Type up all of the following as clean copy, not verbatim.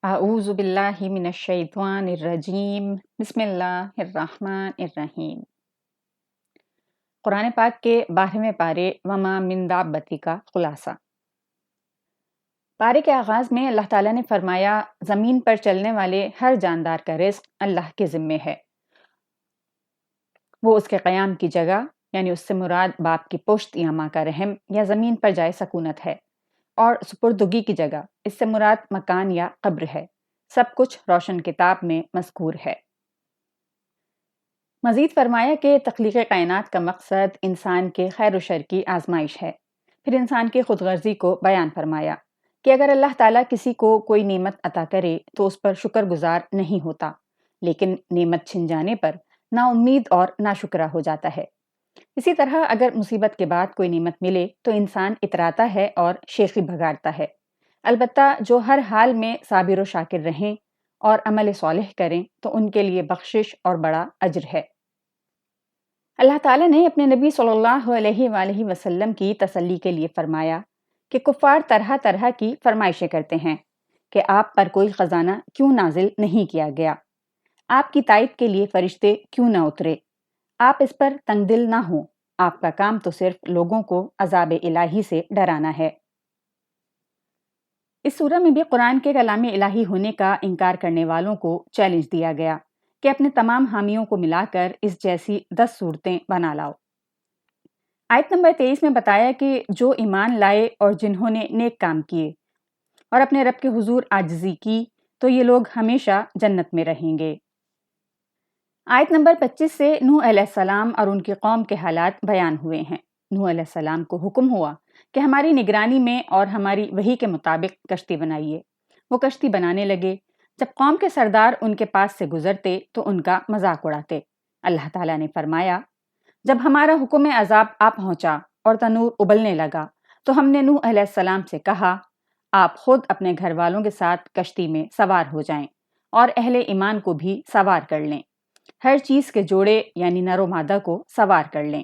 اعوذ باللہ من الشیطان الرجیم بسم اللہ الرحمن الرحیم۔ قرآن پاک کے 12ویں پارے وما من دابۃ کا خلاصہ۔ پارے کے آغاز میں اللہ تعالیٰ نے فرمایا زمین پر چلنے والے ہر جاندار کا رزق اللہ کے ذمے ہے۔ وہ اس کے قیام کی جگہ یعنی اس سے مراد باپ کی پشت یا ماں کا رحم یا زمین پر جائے سکونت ہے، اور سپردگی کی جگہ اس سے مراد مکان یا قبر ہے۔ سب کچھ روشن کتاب میں مذکور ہے۔ مزید فرمایا کہ تخلیق کائنات کا مقصد انسان کے خیر و شر کی آزمائش ہے۔ پھر انسان کی خود غرضی کو بیان فرمایا کہ اگر اللہ تعالیٰ کسی کو کوئی نعمت عطا کرے تو اس پر شکر گزار نہیں ہوتا، لیکن نعمت چھن جانے پر نا امید اور ناشکرا ہو جاتا ہے۔ اسی طرح اگر مصیبت کے بعد کوئی نعمت ملے تو انسان اتراتا ہے اور شیخی بھگاڑتا ہے۔ البتہ جو ہر حال میں صابر و شاکر رہیں اور عمل صالح کریں تو ان کے لیے بخشش اور بڑا اجر ہے۔ اللہ تعالیٰ نے اپنے نبی صلی اللہ علیہ وآلہ وسلم کی تسلی کے لیے فرمایا کہ کفار طرح طرح کی فرمائشیں کرتے ہیں کہ آپ پر کوئی خزانہ کیوں نازل نہیں کیا گیا، آپ کی تائید کے لیے فرشتے کیوں نہ اترے، آپ اس پر تنگ دل نہ ہوں، آپ کا کام تو صرف لوگوں کو عذاب الہی سے ڈرانا ہے۔ اس سورہ میں بھی قرآن کے کلام الہی ہونے کا انکار کرنے والوں کو چیلنج دیا گیا کہ اپنے تمام حامیوں کو ملا کر اس جیسی 10 صورتیں بنا لاؤ۔ آیت نمبر 23 میں بتایا کہ جو ایمان لائے اور جنہوں نے نیک کام کیے اور اپنے رب کے حضور عاجزی کی تو یہ لوگ ہمیشہ جنت میں رہیں گے۔ آیت نمبر 25 سے نوح علیہ السلام اور ان کی قوم کے حالات بیان ہوئے ہیں۔ نوح علیہ السلام کو حکم ہوا کہ ہماری نگرانی میں اور ہماری وحی کے مطابق کشتی بنائیے۔ وہ کشتی بنانے لگے۔ جب قوم کے سردار ان کے پاس سے گزرتے تو ان کا مذاق اڑاتے۔ اللہ تعالیٰ نے فرمایا جب ہمارا حکم عذاب آ پہنچا اور تنور ابلنے لگا تو ہم نے نوح علیہ السلام سے کہا آپ خود اپنے گھر والوں کے ساتھ کشتی میں سوار ہو جائیں اور اہل ایمان کو بھی سوار کر لیں، ہر چیز کے جوڑے یعنی نر و مادہ کو سوار کر لیں۔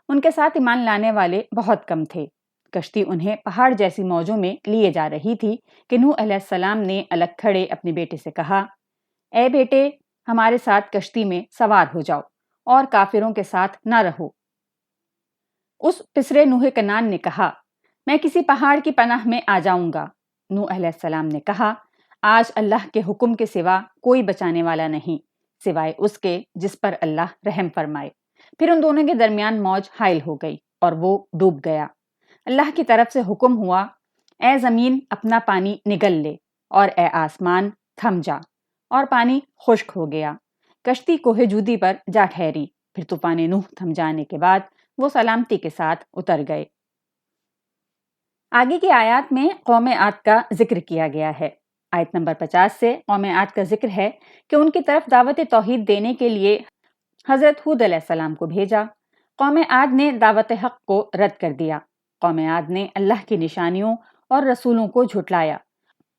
ان کے ساتھ ایمان لانے والے بہت کم تھے۔ کشتی انہیں پہاڑ جیسی موجوں میں لیے جا رہی تھی کہ نوح علیہ السلام نے الگ کھڑے اپنے بیٹے سے کہا اے بیٹے ہمارے ساتھ کشتی میں سوار ہو جاؤ اور کافروں کے ساتھ نہ رہو۔ اس پسرے نوح کنعان نے کہا میں کسی پہاڑ کی پناہ میں آ جاؤں گا۔ نوح علیہ السلام نے کہا آج اللہ کے حکم کے سوا کوئی بچانے والا نہیں سوائے اس کے جس پر اللہ رحم فرمائے۔ پھر ان دونوں کے درمیان موج حائل ہو گئی اور وہ ڈوب گیا۔ اللہ کی طرف سے حکم ہوا اے زمین اپنا پانی نگل لے اور اے آسمان تھم جا، اور پانی خشک ہو گیا۔ کشتی کوہ جودی پر جا ٹھہری۔ پھر طوفان نوح تھم جانے کے بعد وہ سلامتی کے ساتھ اتر گئے۔ آگے کی آیات میں قوم عاد کا ذکر کیا گیا ہے۔ آیت نمبر 50 سے قوم عاد کا ذکر ہے کہ ان کی طرف دعوت توحید دینے کے لیے حضرت ہود علیہ السلام کو بھیجا۔ قوم عاد نے دعوت حق کو رد کر دیا۔ قوم عاد نے اللہ کی نشانیوں اور رسولوں کو جھٹلایا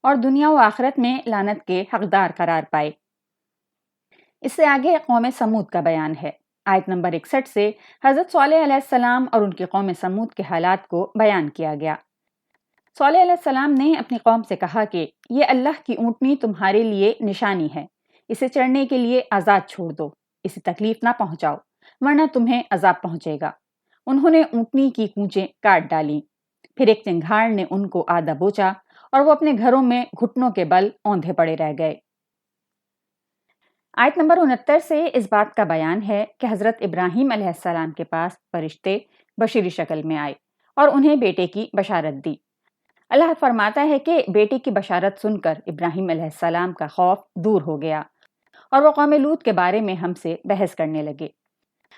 اور دنیا و آخرت میں لعنت کے حقدار قرار پائے۔ اس سے آگے قوم سمود کا بیان ہے۔ آیت نمبر 61 سے حضرت صالح علیہ السلام اور ان کی قوم سمود کے حالات کو بیان کیا گیا۔ صالح علیہ السلام نے اپنی قوم سے کہا کہ یہ اللہ کی اونٹنی تمہارے لیے نشانی ہے، اسے چڑھنے کے لیے آزاد چھوڑ دو، اسے تکلیف نہ پہنچاؤ ورنہ تمہیں عذاب پہنچے گا۔ انہوں نے اونٹنی کی کونچیں کاٹ ڈالیں۔ پھر ایک چنگھاڑ نے ان کو آدھا بوچا اور وہ اپنے گھروں میں گھٹنوں کے بل اوندھے پڑے رہ گئے۔ آیت نمبر 69 سے اس بات کا بیان ہے کہ حضرت ابراہیم علیہ السلام کے پاس فرشتے بشری شکل میں آئے اور انہیں بیٹے کی بشارت دی۔ اللہ فرماتا ہے کہ بیٹے کی بشارت سن کر ابراہیم علیہ السلام کا خوف دور ہو گیا اور وہ قوم لوط کے بارے میں ہم سے بحث کرنے لگے۔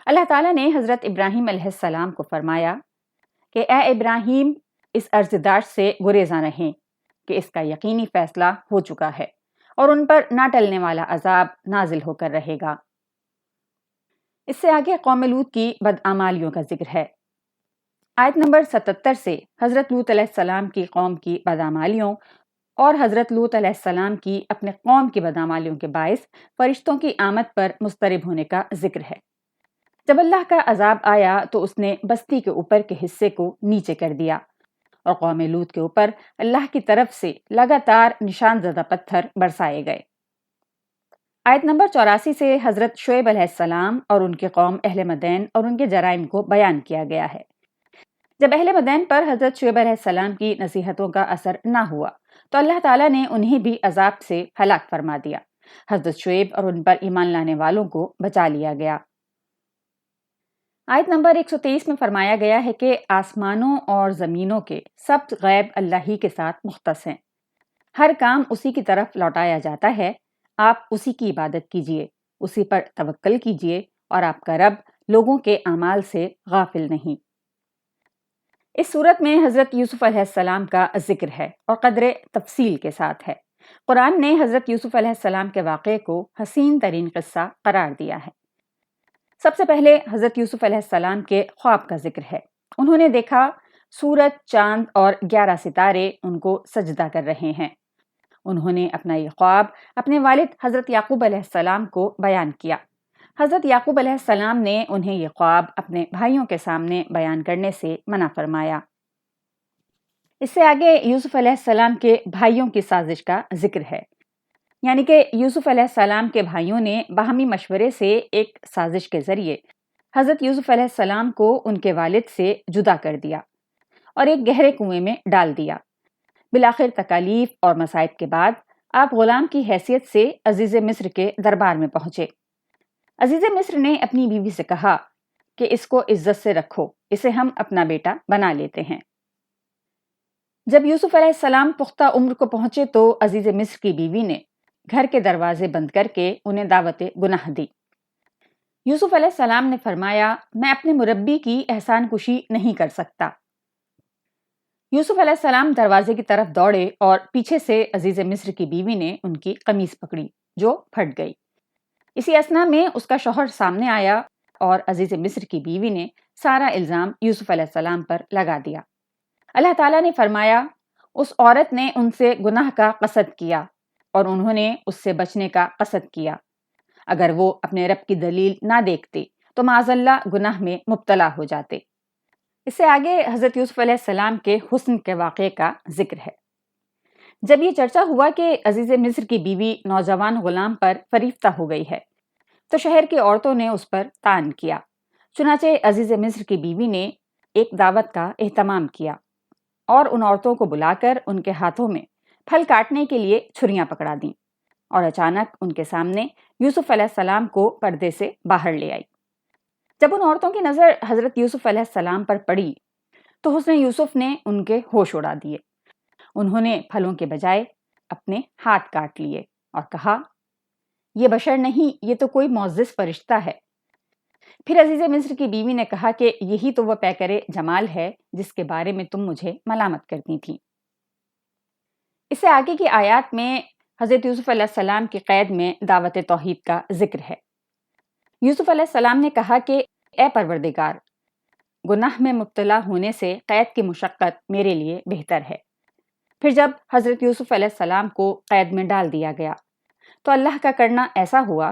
اللہ تعالیٰ نے حضرت ابراہیم علیہ السلام کو فرمایا کہ اے ابراہیم اس عرضداشت سے گریزاں رہیں کہ اس کا یقینی فیصلہ ہو چکا ہے اور ان پر نہ ٹلنے والا عذاب نازل ہو کر رہے گا۔ اس سے آگے قوم لوط کی بدعمالیوں کا ذکر ہے۔ آیت نمبر 77 سے حضرت لوط علیہ السلام کی قوم کی بدعمالیوں اور حضرت لوط علیہ السلام کی اپنے قوم کی بدعمالیوں کے باعث فرشتوں کی آمد پر مضطرب ہونے کا ذکر ہے۔ جب اللہ کا عذاب آیا تو اس نے بستی کے اوپر کے حصے کو نیچے کر دیا اور قوم لوط کے اوپر اللہ کی طرف سے لگاتار نشان زدہ پتھر برسائے گئے۔ آیت نمبر 84 سے حضرت شعیب علیہ السلام اور ان کی قوم اہل مدین اور ان کے جرائم کو بیان کیا گیا ہے۔ جب اہل مدین پر حضرت شعیب علیہ السلام کی نصیحتوں کا اثر نہ ہوا تو اللہ تعالیٰ نے انہیں بھی عذاب سے ہلاک فرما دیا۔ حضرت شعیب اور ان پر ایمان لانے والوں کو بچا لیا گیا۔ آیت نمبر 123 میں فرمایا گیا ہے کہ آسمانوں اور زمینوں کے سب غیب اللہ ہی کے ساتھ مختص ہیں، ہر کام اسی کی طرف لوٹایا جاتا ہے، آپ اسی کی عبادت کیجئے، اسی پر توکل کیجئے اور آپ کا رب لوگوں کے اعمال سے غافل نہیں۔ اس صورت میں حضرت یوسف علیہ السلام کا ذکر ہے اور قدر تفصیل کے ساتھ ہے۔ قرآن نے حضرت یوسف علیہ السلام کے واقعے کو حسین ترین قصہ قرار دیا ہے۔ سب سے پہلے حضرت یوسف علیہ السلام کے خواب کا ذکر ہے۔ انہوں نے دیکھا سورج، چاند اور 11 ستارے ان کو سجدہ کر رہے ہیں۔ انہوں نے اپنا یہ خواب اپنے والد حضرت یعقوب علیہ السلام کو بیان کیا۔ حضرت یعقوب علیہ السلام نے انہیں یہ خواب اپنے بھائیوں کے سامنے بیان کرنے سے منع فرمایا۔ اس سے آگے یوسف علیہ السلام کے بھائیوں کی سازش کا ذکر ہے، یعنی کہ یوسف علیہ السلام کے بھائیوں نے باہمی مشورے سے ایک سازش کے ذریعے حضرت یوسف علیہ السلام کو ان کے والد سے جدا کر دیا اور ایک گہرے کنویں میں ڈال دیا۔ بالآخر تکالیف اور مصائب کے بعد آپ غلام کی حیثیت سے عزیز مصر کے دربار میں پہنچے۔ عزیز مصر نے اپنی بیوی سے کہا کہ اس کو عزت سے رکھو، اسے ہم اپنا بیٹا بنا لیتے ہیں۔ جب یوسف علیہ السلام پختہ عمر کو پہنچے تو عزیز مصر کی بیوی نے گھر کے دروازے بند کر کے انہیں دعوت گناہ دی۔ یوسف علیہ السلام نے فرمایا، میں اپنے مربی کی احسان کشی نہیں کر سکتا۔ یوسف علیہ السلام دروازے کی طرف دوڑے اور پیچھے سے عزیز مصر کی بیوی نے ان کی قمیص پکڑی جو پھٹ گئی۔ اسی اثنا میں اس کا شوہر سامنے آیا اور عزیز مصر کی بیوی نے سارا الزام یوسف علیہ السلام پر لگا دیا۔ اللہ تعالیٰ نے فرمایا، اس عورت نے ان سے گناہ کا قصد کیا اور انہوں نے اس سے بچنے کا قصد کیا۔ اگر وہ اپنے رب کی دلیل نہ دیکھتے تو معاذ اللہ گناہ میں مبتلا ہو جاتے۔ اس سے آگے حضرت یوسف علیہ السلام کے حسن کے واقعے کا ذکر ہے۔ جب یہ چرچا ہوا کہ عزیز مصر کی بیوی نوجوان غلام پر فریفتہ ہو گئی ہے تو شہر کی عورتوں نے اس پر طعن کیا۔ چنانچہ عزیز مصر کی بیوی نے ایک دعوت کا اہتمام کیا اور ان عورتوں کو بلا کر ان کے ہاتھوں میں پھل کاٹنے کے لیے چھریاں پکڑا دیں اور اچانک ان کے سامنے یوسف علیہ السلام کو پردے سے باہر لے آئی۔ جب ان عورتوں کی نظر حضرت یوسف علیہ السلام پر پڑی تو حسن یوسف نے ان کے ہوش اڑا دیے۔ انہوں نے پھلوں کے بجائے اپنے ہاتھ کاٹ لیے اور کہا، یہ بشر نہیں، یہ تو کوئی معزز فرشتہ ہے۔ پھر عزیز مصر کی بیوی نے کہا کہ یہی تو وہ پیکرے جمال ہے جس کے بارے میں تم مجھے ملامت کرتی تھی۔ اس سے آگے کی آیات میں حضرت یوسف علیہ السلام کی قید میں دعوت توحید کا ذکر ہے۔ یوسف علیہ السلام نے کہا کہ اے پروردگار، گناہ میں مبتلا ہونے سے قید کی مشقت میرے لیے بہتر ہے۔ پھر جب حضرت یوسف علیہ السلام کو قید میں ڈال دیا گیا تو اللہ کا کرنا ایسا ہوا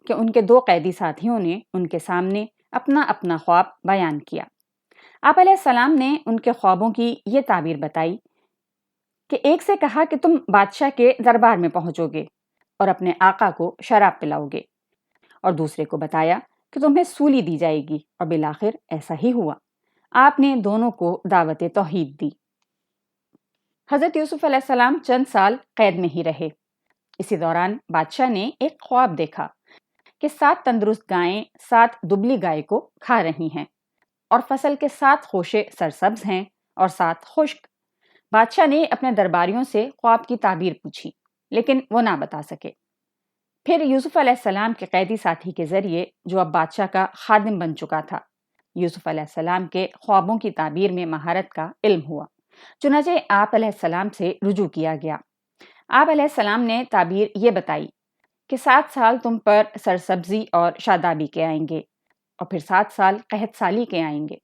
کہ ان کے 2 قیدی ساتھیوں نے ان کے سامنے اپنا اپنا خواب بیان کیا۔ آپ علیہ السلام نے ان کے خوابوں کی یہ تعبیر بتائی کہ ایک سے کہا کہ تم بادشاہ کے دربار میں پہنچو گے اور اپنے آقا کو شراب پلاؤ گے، اور دوسرے کو بتایا کہ تمہیں سولی دی جائے گی، اور بالآخر ایسا ہی ہوا۔ آپ نے دونوں کو دعوت توحید دی۔ حضرت یوسف علیہ السلام چند سال قید میں ہی رہے۔ اسی دوران بادشاہ نے ایک خواب دیکھا کہ 7 تندرست گائیں 7 دبلی گائے کو کھا رہی ہیں اور فصل کے 7 خوشے سرسبز ہیں اور 7 خشک۔ بادشاہ نے اپنے درباریوں سے خواب کی تعبیر پوچھی لیکن وہ نہ بتا سکے۔ پھر یوسف علیہ السلام کے قیدی ساتھی کے ذریعے، جو اب بادشاہ کا خادم بن چکا تھا، یوسف علیہ السلام کے خوابوں کی تعبیر میں مہارت کا علم ہوا۔ چنانچہ آپ علیہ السلام سے رجوع کیا گیا۔ آپ علیہ السلام نے تعبیر یہ بتائی کہ 7 سال تم پر سرسبزی اور شادابی کے آئیں گے اور پھر 7 سال قحط سالی کے آئیں گے۔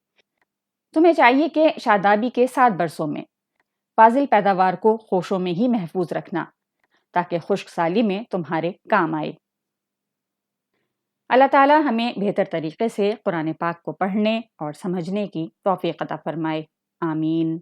تمہیں چاہیے کہ شادابی کے 7 برسوں میں فاضل پیداوار کو خوشوں میں ہی محفوظ رکھنا تاکہ خشک سالی میں تمہارے کام آئے۔ اللہ تعالیٰ ہمیں بہتر طریقے سے قرآن پاک کو پڑھنے اور سمجھنے کی توفیق عطا فرمائے۔ آمین۔